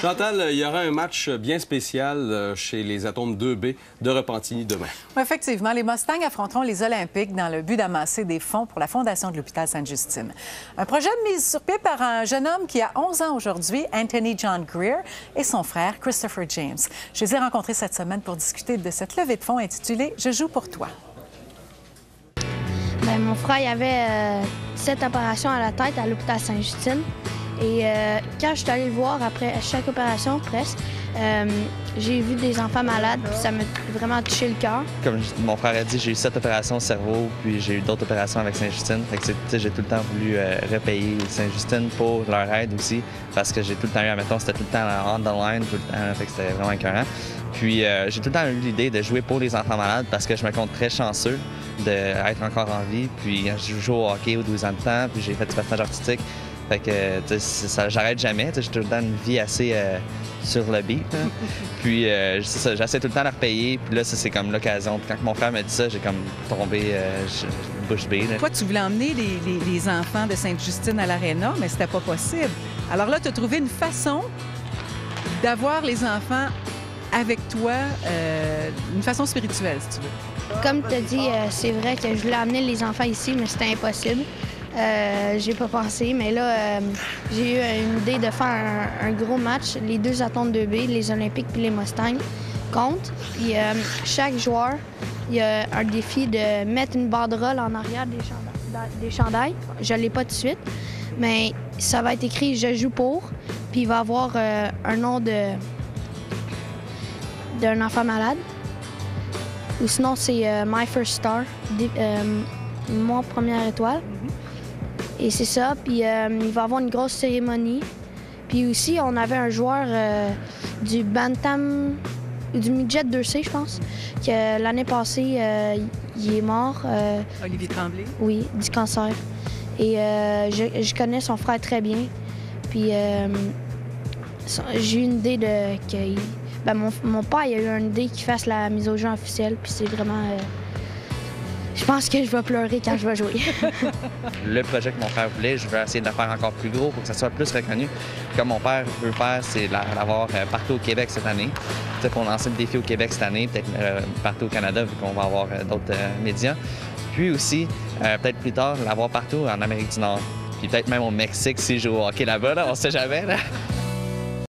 Chantal, il y aura un match bien spécial chez les Atomes 2B de Repentigny demain. Effectivement, les Mustangs affronteront les Olympiques dans le but d'amasser des fonds pour la Fondation de l'hôpital Sainte-Justine. Un projet de mise sur pied par un jeune homme qui a 11 ans aujourd'hui, Anthony John Greer, et son frère, Christopher James. Je les ai rencontrés cette semaine pour discuter de cette levée de fonds intitulée « Je joue pour toi ». Bien, mon frère il avait 7 opérations à la tête à l'hôpital Sainte-Justine. Et quand je suis allée le voir après chaque opération, presque, j'ai vu des enfants malades, puis ça m'a vraiment touché le cœur. Comme mon frère a dit, j'ai eu 7 opérations au cerveau, puis j'ai eu d'autres opérations avec Sainte-Justine. J'ai tout le temps voulu repayer Sainte-Justine pour leur aide aussi, parce que j'ai tout le temps eu, admettons, c'était tout le temps on the line, tout le temps, fait que c'était vraiment écœurant. Puis j'ai tout le temps eu l'idée de jouer pour les enfants malades, parce que je me compte très chanceux d'être encore en vie. Puis je joue au hockey aux 12 ans de temps, puis j'ai fait du patinage artistique. Fait que ça, j'arrête jamais. J'ai tout le temps une vie assez sur le beat. Puis j'essaie tout le temps de repayer. Puis là, c'est comme l'occasion. Quand mon frère m'a dit ça, j'ai comme tombé bouche bée. Toi, tu voulais emmener les enfants de Sainte-Justine à l'aréna, mais c'était pas possible. Alors là, tu as trouvé une façon d'avoir les enfants avec toi, une façon spirituelle, si tu veux. Comme tu as dit, c'est vrai que je voulais amener les enfants ici, mais c'était impossible. J'ai pas pensé, mais là, j'ai eu une idée de faire un gros match. Les deux Atomes 2B, les Olympiques puis les Mustangs, comptent. Puis chaque joueur, il y a un défi de mettre une banderole en arrière des chandails. Je l'ai pas tout de suite, mais ça va être écrit « Je joue pour », puis il va y avoir un nom d'un enfant malade. Ou sinon, c'est My First Star, mon première étoile. Et c'est ça, puis il va y avoir une grosse cérémonie. Puis aussi, on avait un joueur du Bantam, du Midget 2C, je pense, que l'année passée, il est mort. Olivier Tremblay? Oui, du cancer. Et je connais son frère très bien. Puis j'ai eu une idée mon père il a eu une idée qu'il fasse la mise au jeu officielle, puis c'est vraiment... Je pense que je vais pleurer quand je vais jouer. Le projet que mon frère voulait, je veux essayer de le faire encore plus gros pour que ça soit plus reconnu. Comme mon père veut faire, c'est l'avoir partout au Québec cette année. Pour lancer le défi au Québec cette année, peut-être partout au Canada, vu qu'on va avoir d'autres médias. Puis aussi, peut-être plus tard, l'avoir partout en Amérique du Nord. Puis peut-être même au Mexique si je joue au hockey là-bas, là, on sait jamais. Là.